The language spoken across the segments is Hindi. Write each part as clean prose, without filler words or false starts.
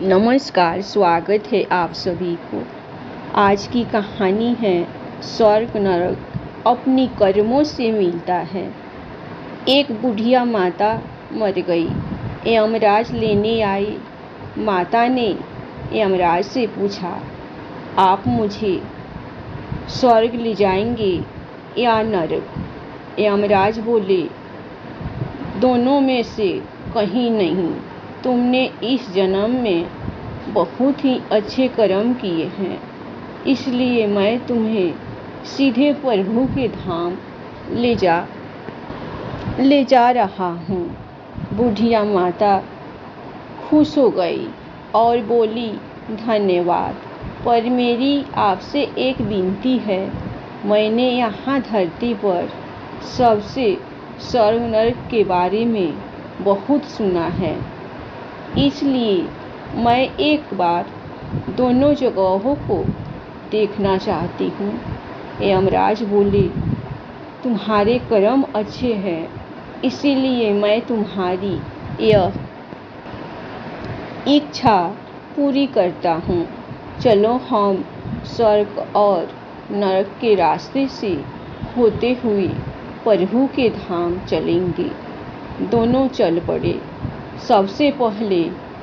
नमस्कार, स्वागत है आप सभी को। आज की कहानी है स्वर्ग नरक अपनी कर्मों से मिलता है। एक बुढ़िया माता मर गई। यमराज लेने आई। माता ने यमराज से पूछा, आप मुझे स्वर्ग ले जाएंगे या नरक? यमराज बोले, दोनों में से कहीं नहीं। तुमने इस जन्म में बहुत ही अच्छे कर्म किए हैं, इसलिए मैं तुम्हें सीधे प्रभु के धाम ले जा रहा हूँ। बुढ़िया माता खुश हो गई और बोली, धन्यवाद, पर मेरी आपसे एक विनती है। मैंने यहाँ धरती पर सबसे स्वर्ग नरक के बारे में बहुत सुना है, इसलिए मैं एक बार दोनों जगहों को देखना चाहती हूँ। यमराज बोले, तुम्हारे कर्म अच्छे हैं, इसीलिए मैं तुम्हारी यह इच्छा पूरी करता हूँ। चलो हम स्वर्ग और नरक के रास्ते से होते हुए प्रभु के धाम चलेंगे। दोनों चल पड़े। सबसे पहले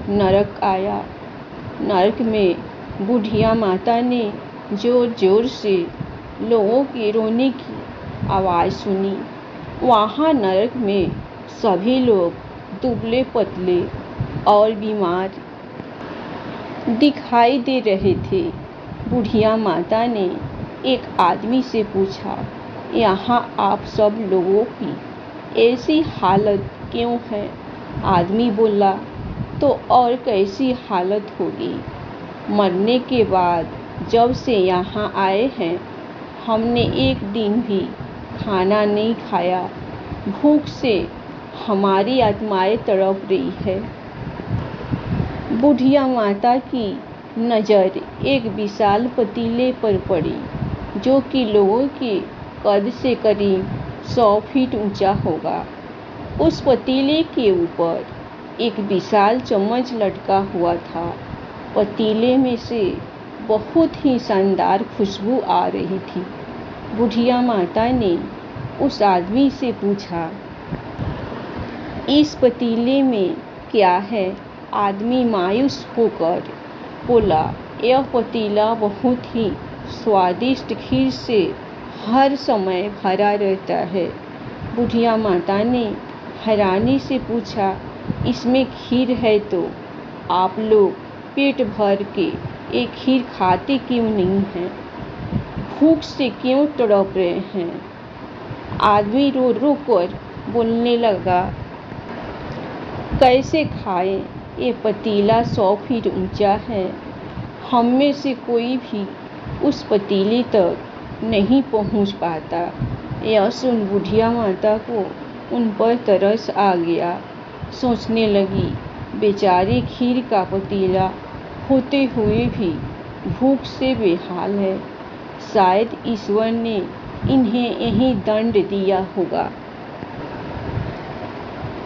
नरक आया। नरक में बुढ़िया माता ने जोर जोर से लोगों के रोने की आवाज़ सुनी। वहाँ नरक में सभी लोग दुबले पतले और बीमार दिखाई दे रहे थे। बुढ़िया माता ने एक आदमी से पूछा, यहाँ आप सब लोगों की ऐसी हालत क्यों है? आदमी बोला, तो और कैसी हालत होगी? मरने के बाद जब से यहाँ आए हैं, हमने एक दिन भी खाना नहीं खाया। भूख से हमारी आत्माएं तड़प रही है। बुढ़िया माता की नज़र एक विशाल पतीले पर पड़ी, जो कि लोगों के कद से करीब 100 फीट ऊंचा होगा। उस पतीले के ऊपर एक विशाल चम्मच लटका हुआ था। पतीले में से बहुत ही शानदार खुशबू आ रही थी। बुढ़िया माता ने उस आदमी से पूछा, इस पतीले में क्या है? आदमी मायूस होकर बोला, यह पतीला बहुत ही स्वादिष्ट खीर से हर समय भरा रहता है। बुढ़िया माता ने हैरानी से पूछा, इसमें खीर है तो आप लोग पेट भर के ये खीर खाते क्यों नहीं हैं? भूख से क्यों तड़प रहे हैं? आदमी रो रो कर बोलने लगा, कैसे खाएं? ये पतीला 100 फीट ऊंचा है। हम में से कोई भी उस पतीले तक नहीं पहुंच पाता। यह सुन बुढ़िया माता को उन पर तरस आ गया। सोचने लगी, बेचारी खीर का पतीला होते हुए भी भूख से बेहाल है। शायद ईश्वर ने इन्हें यही दंड दिया होगा।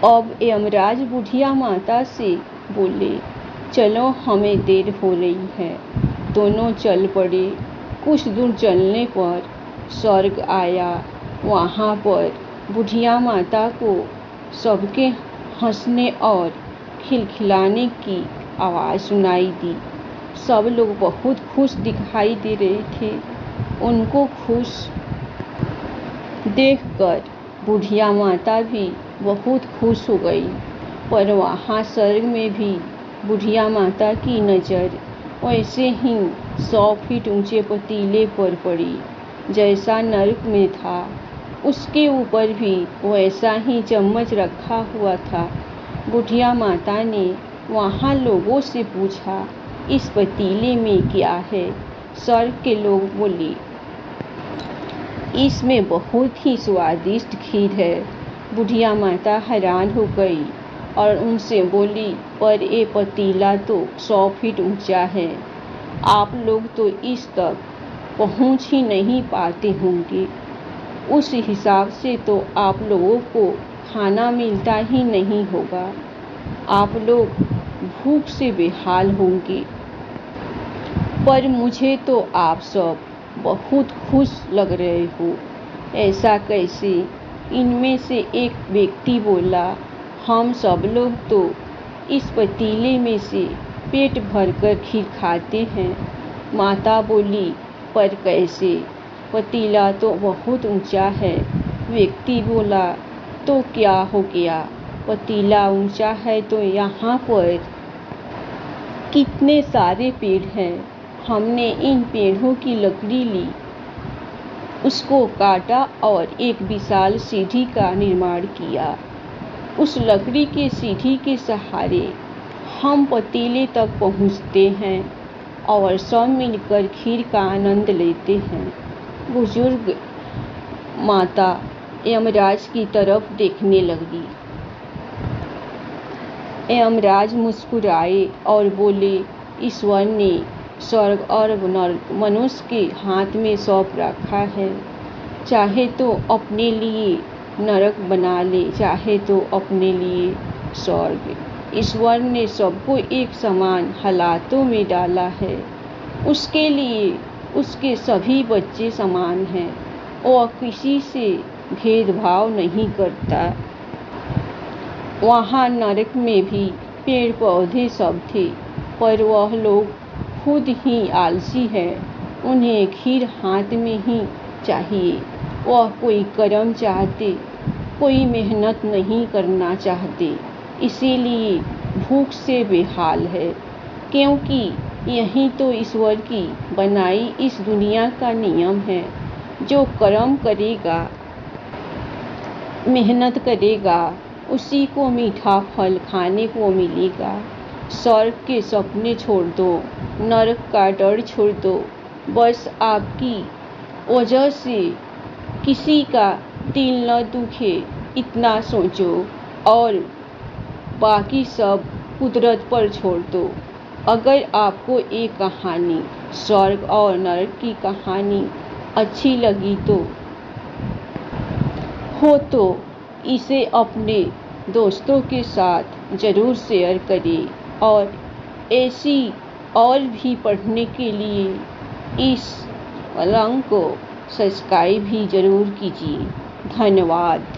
अब यमराज बुढ़िया माता से बोले, चलो हमें देर हो रही है। दोनों चल पड़े। कुछ दूर चलने पर स्वर्ग आया। वहाँ पर बुढ़िया माता को सबके हंसने और खिलखिलाने की आवाज़ सुनाई दी। सब लोग बहुत खुश दिखाई दे रहे थे। उनको खुश देखकर बुढ़िया माता भी बहुत खुश हो गई। पर वहाँ स्वर्ग में भी बुढ़िया माता की नज़र वैसे ही 100 फीट ऊंचे पतीले पर पड़ी जैसा नरक में था। उसके ऊपर भी वैसा ही चम्मच रखा हुआ था। बुढ़िया माता ने वहाँ लोगों से पूछा, इस पतीले में क्या है? स्वर्ग के लोग बोले, इसमें बहुत ही स्वादिष्ट खीर है। बुढ़िया माता हैरान हो गई और उनसे बोली, पर ये पतीला तो 100 फीट ऊंचा है। आप लोग तो इस तक पहुंच ही नहीं पाते होंगे। उस हिसाब से तो आप लोगों को खाना मिलता ही नहीं होगा। आप लोग भूख से बेहाल होंगे। पर मुझे तो आप सब बहुत खुश लग रहे हो। ऐसा कैसे? इनमें से एक व्यक्ति बोला, हम सब लोग तो इस पतीले में से पेट भरकर खीर खाते हैं। माता बोली, पर कैसे? पतीला तो बहुत ऊंचा है। व्यक्ति बोला, तो क्या हो गया? पतीला ऊंचा है तो यहाँ पर कितने सारे पेड़ हैं। हमने इन पेड़ों की लकड़ी ली, उसको काटा और एक विशाल सीढ़ी का निर्माण किया। उस लकड़ी के सीढ़ी के सहारे हम पतीले तक पहुँचते हैं और सब मिलकर खीर का आनंद लेते हैं। बुजुर्ग माता यमराज की तरफ देखने लगी। यमराज मुस्कुराए और बोले, ईश्वर ने स्वर्ग और नरक मनुष्य के हाथ में सौंप रखा है। चाहे तो अपने लिए नरक बना ले, चाहे तो अपने लिए स्वर्ग। ईश्वर ने सबको एक समान हालातों में डाला है। उसके लिए उसके सभी बच्चे समान हैं। वह किसी से भेदभाव नहीं करता। वहाँ नरक में भी पेड़ पौधे सब थे, पर वह लोग खुद ही आलसी हैं। उन्हें खीर हाथ में ही चाहिए। वह कोई कर्म चाहते, कोई मेहनत नहीं करना चाहते, इसीलिए भूख से बेहाल है। क्योंकि यही तो ईश्वर की बनाई इस दुनिया का नियम है। जो कर्म करेगा, मेहनत करेगा, उसी को मीठा फल खाने को मिलेगा। स्वर्ग के सपने छोड़ दो, नरक का डर छोड़ दो। बस आपकी वजह से किसी का दिल न दुखे, इतना सोचो और बाकी सब कुदरत पर छोड़ दो। अगर आपको ये कहानी, स्वर्ग और नरक की कहानी अच्छी लगी तो इसे अपने दोस्तों के साथ ज़रूर शेयर करें और ऐसी और भी पढ़ने के लिए इस चैनल को सब्सक्राइब भी ज़रूर कीजिए। धन्यवाद।